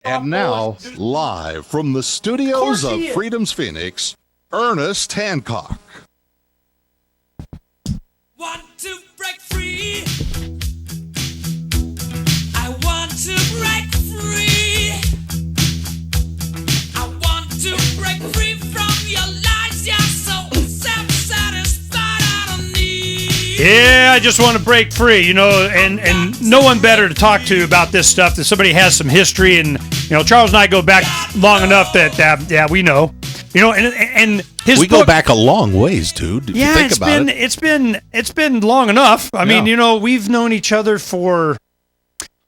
And now, live from the studios of Freedom's Phoenix, Ernest Hancock. Want to break free. I want to break free. I want to break free from your lies. You're so self-satisfied. I don't need. Yeah, I just want to break free, and no one better to talk to about this stuff than somebody has some history. And, Charles and I go back long enough that, we know. And his we book, go back a long ways, dude. If you think about it. It's been long enough. I mean, we've known each other for,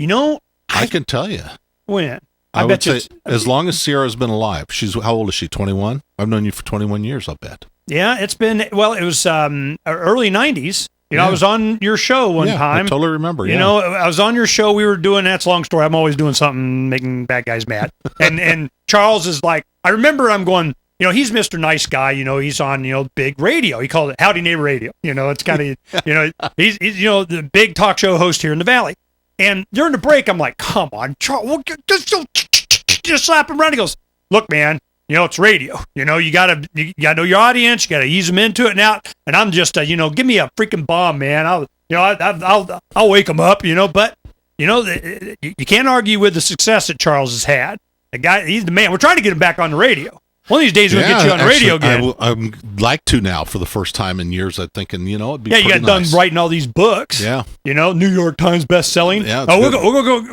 I can tell you. When? I would say as long as Sierra's been alive. How old is she? 21? I've known you for 21 years, I'll bet. Yeah, it was early 90s. I was on your show one time. I totally remember. I was on your show. We were doing, that's a long story. I'm always doing something making bad guys mad. and Charles is like, I remember I'm going, he's Mr. Nice Guy. He's on, big radio. He called it Howdy Neighbor Radio. It's kind of, he's the big talk show host here in the Valley. And during the break, I'm like, come on, Charles, just slap him around. He goes, look, man, it's radio. You gotta know your audience. You gotta ease them into it and out. And I'm just, give me a freaking bomb, man. I'll wake them up. But you can't argue with the success that Charles has had. The guy, he's the man. We're trying to get him back on the radio. One of these days we'll get you on the radio again. I'd like to now for the first time in years. I'm thinking, it'd be you got nice. done writing all these books. Yeah. New York Times bestselling. Yeah. We're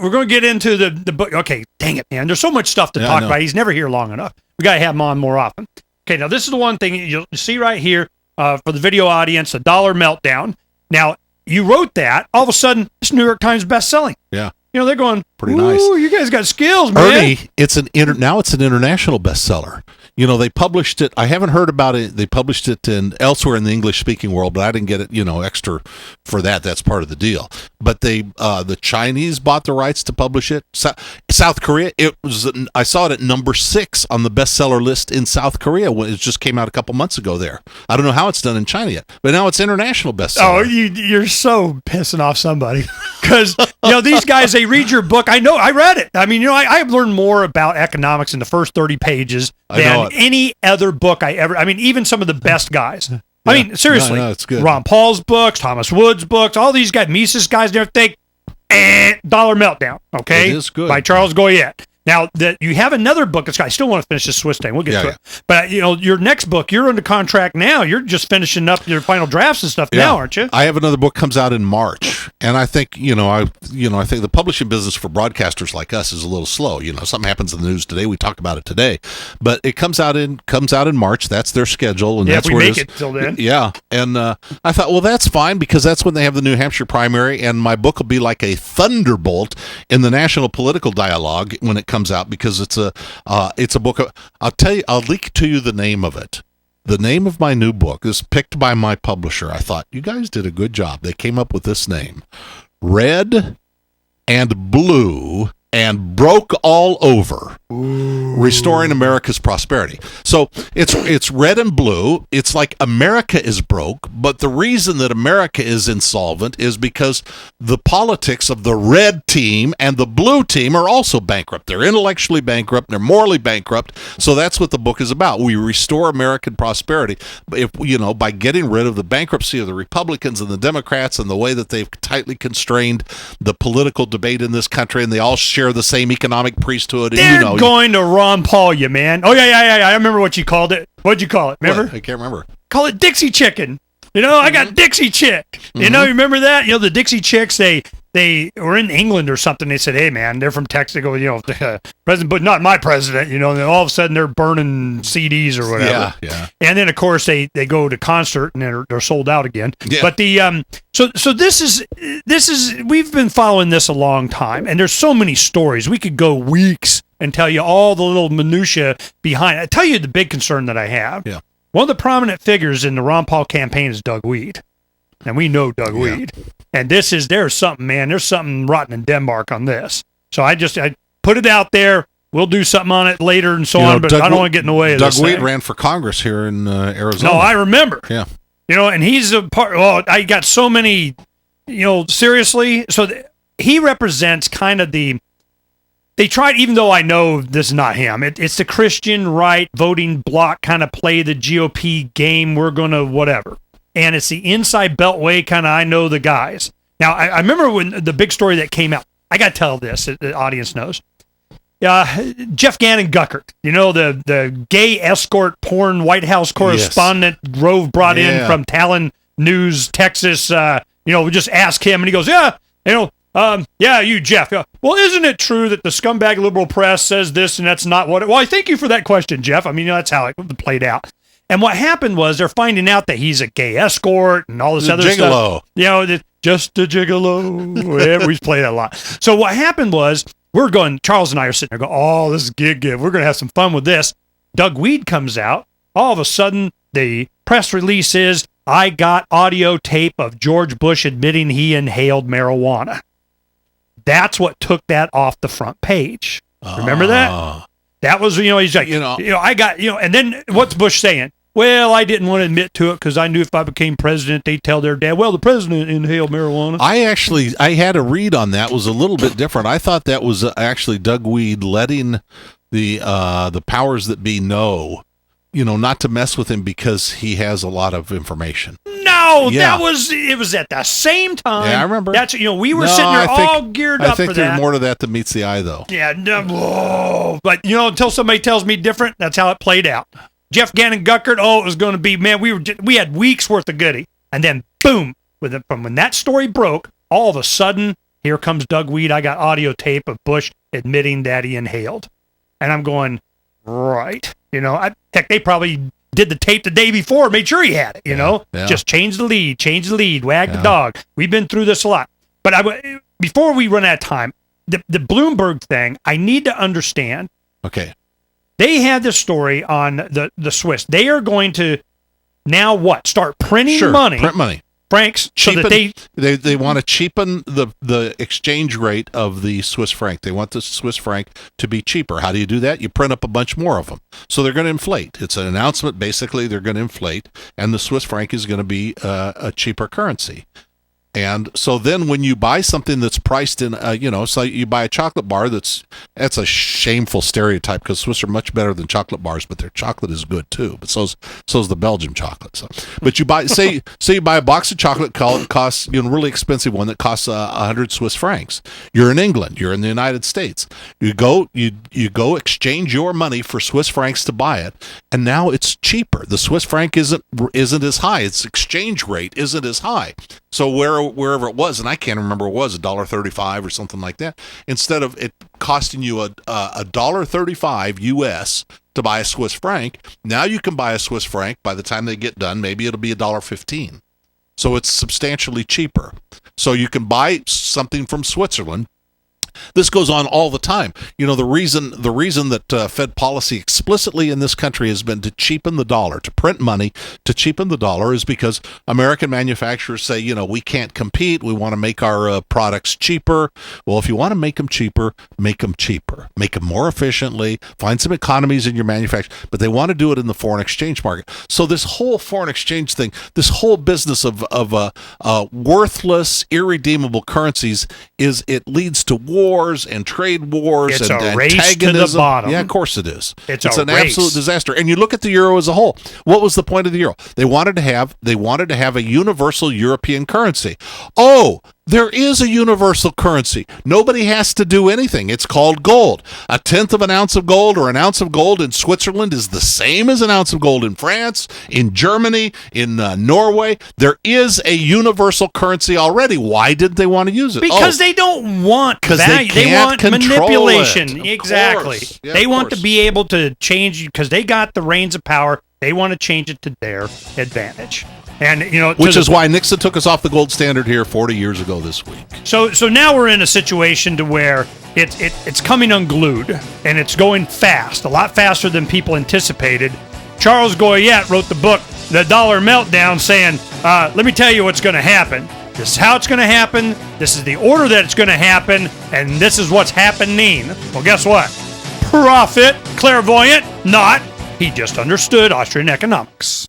going to get into the book. Okay, dang it, man. There's so much stuff to talk about. He's never here long enough. We got to have him on more often. Okay, now this is the one thing you'll see right here for the video audience, a $1 meltdown. Now, you wrote that. All of a sudden, it's New York Times bestselling. Yeah. They're going, pretty nice. You guys got skills, man. Ernie, now it's an international bestseller. They published it. I haven't heard about it. They published it elsewhere in the English-speaking world, but I didn't get it, extra for that. That's part of the deal. But the Chinese bought the rights to publish it. South Korea, I saw it at number 6 on the bestseller list in South Korea when it just came out a couple months ago there. I don't know how it's done in China yet, but now it's international bestseller. Oh, you're so pissing off somebody. Because, these guys, they read your book. I know, I read it. I mean, I've learned more about economics in the first 30 pages than any other book even some of the best guys. I mean, seriously, no, it's good. Ron Paul's books, Thomas Wood's books, all these guys, Mises guys and everything, $1 meltdown, okay? It is good. By Charles Goyette. Now, you have another book. I still want to finish this Swiss thing. We'll get to it. But, your next book, you're under contract now. You're just finishing up your final drafts and stuff now, aren't you? I have another book comes out in March. And I think, I think the publishing business for broadcasters like us is a little slow. Something happens in the news today. We talked about it today. But it comes out in March. That's their schedule. And that's if we where make it till then. Yeah. And I thought, well, that's fine because that's when they have the New Hampshire primary. And my book will be like a thunderbolt in the national political dialogue when it comes out because it's a book. I'll leak to you the name of it. The name of my new book is picked by my publisher. I thought, you guys did a good job. They came up with this name. Red and Blue and Broke All Over. Ooh. Restoring America's Prosperity. So it's red and blue. It's like America is broke, but the reason that America is insolvent is because the politics of the red team and the blue team are also bankrupt. They're intellectually bankrupt. They're morally bankrupt. So that's what the book is about. We restore American prosperity by getting rid of the bankruptcy of the Republicans and the Democrats and the way that they've tightly constrained the political debate in this country, and they all share the same economic priesthood. They're going to Ron Paul you, man. Oh, yeah. I remember what you called it. What'd you call it? Remember? What? I can't remember. Call it Dixie Chicken. I got Dixie Chick. You remember that? The Dixie Chicks, they were in England or something. They said, hey, man, they're from Texas. They go, president, but not my president, and all of a sudden they're burning CDs or whatever. Yeah. And then, of course, they go to concert and they're sold out again. Yeah. But so this is we've been following this a long time, and there's so many stories. We could go weeks and tell you all the little minutia behind it. I tell you the big concern that I have. Yeah. One of the prominent figures in the Ron Paul campaign is Doug Weed. And we know Doug Weed. And there's something, man. There's something rotten in Denmark on this. So I put it out there. We'll do something on it later and so on, but I don't want to get in the way of this. Doug Weed ran for Congress here in Arizona. No, I remember. Yeah. And he's a part, I got so many, seriously. So he represents kind of the they tried, even though I know this is not him, it's the Christian right voting bloc kind of play the GOP game. We're going to whatever. And it's the inside beltway kind of, I know the guys. Now, I remember when the big story that came out, I got to tell this, the audience knows. Jeff Gannon Guckert, the gay escort porn White House correspondent Grove brought in from Talon News, Texas. We just asked him, and he goes, you, Jeff. Well, isn't it true that the scumbag liberal press says this and that's not what it... Well, I thank you for that question, Jeff. I mean, that's how it played out. And what happened was they're finding out that he's a gay escort and all this other gigolo. stuff. Just a gigolo. We've played that a lot. So what happened was, Charles and I are sitting there going, oh, this is gig. We're going to have some fun with this. Doug Weed comes out. All of a sudden, the press release is, I got audio tape of George Bush admitting he inhaled marijuana. That's what took that off the front page. Remember that? That was, he's like, I got, and then what's Bush saying? Well, I didn't want to admit to it because I knew if I became president, they'd tell their dad, well, the president inhaled marijuana. I had a read on that. It was a little bit different. I thought that was actually Doug Weed letting the powers that be know, not to mess with him because he has a lot of information. No, it was at the same time. Yeah, I remember. That's, we were sitting there all geared up for that. I think there's more to that than meets the eye, though. Yeah, but until somebody tells me different, that's how it played out. Jeff Gannon Guckert, it was going to be, man, we had weeks worth of goodie. And then, boom, from when that story broke, all of a sudden, here comes Doug Weed. I got audio tape of Bush admitting that he inhaled. And I'm going, right. Heck, they probably did the tape the day before, made sure he had it, Yeah. Just change the lead, wag the dog. We've been through this a lot. But before we run out of time, the Bloomberg thing, I need to understand. Okay. They had this story on the Swiss. They are going to now what? Start printing money. Print money. Francs, Cheapen, so that they want to cheapen the exchange rate of the Swiss franc. They want the Swiss franc to be cheaper. How do you do that? You print up a bunch more of them. So they're going to inflate. It's an announcement. Basically, they're going to inflate, and the Swiss franc is going to be a cheaper currency. And so then when you buy something that's priced in, so you buy a chocolate bar that's a shameful stereotype because Swiss are much better than chocolate bars, but their chocolate is good too. But so's the Belgian chocolate. So, but you buy, say you buy a box of chocolate, costs, really expensive one that costs 100 Swiss francs. You're in England. You're in the United States. You go exchange your money for Swiss francs to buy it, and now it's cheaper. The Swiss franc isn't as high. Its exchange rate isn't as high. So wherever it was, and I can't remember what it was, $1.35 or something like that. Instead of it costing you $1.35 US to buy a Swiss franc, now you can buy a Swiss franc. By the time they get done, maybe it'll be $1.15. So it's substantially cheaper. So you can buy something from Switzerland. This goes on all the time. The reason that Fed policy explicitly in this country has been to cheapen the dollar, to print money, to cheapen the dollar is because American manufacturers say, we can't compete. We want to make our products cheaper. Well, if you want to make them cheaper, make them cheaper. Make them more efficiently. Find some economies in your manufacturing. But they want to do it in the foreign exchange market. So this whole foreign exchange thing, this whole business of worthless, irredeemable currencies it leads to wars and trade wars it's and a race antagonism. To the bottom. Yeah, of course it is. It's an race. Absolute disaster. And you look at the euro as a whole. What was the point of the euro? They wanted to have a universal European currency. Oh, there is a universal currency. Nobody has to do anything. It's called gold. 1/10 of an ounce of gold or an ounce of gold in Switzerland is the same as an ounce of gold in France, in Germany, in Norway. There is a universal currency already. Why didn't they want to use it? Because they don't want value. They want manipulation. Exactly. Yeah, they want to be able to change because they got the reins of power. They want to change it to their advantage. And which is why Nixon took us off the gold standard here 40 years ago this week. So now we're in a situation to where it's coming unglued and it's going fast, a lot faster than people anticipated. Charles Goyette wrote the book The Dollar Meltdown, saying, "Let me tell you what's going to happen. This is how it's going to happen. This is the order that it's going to happen, and this is what's happening." Well, guess what? Prophet, clairvoyant, not. He just understood Austrian economics.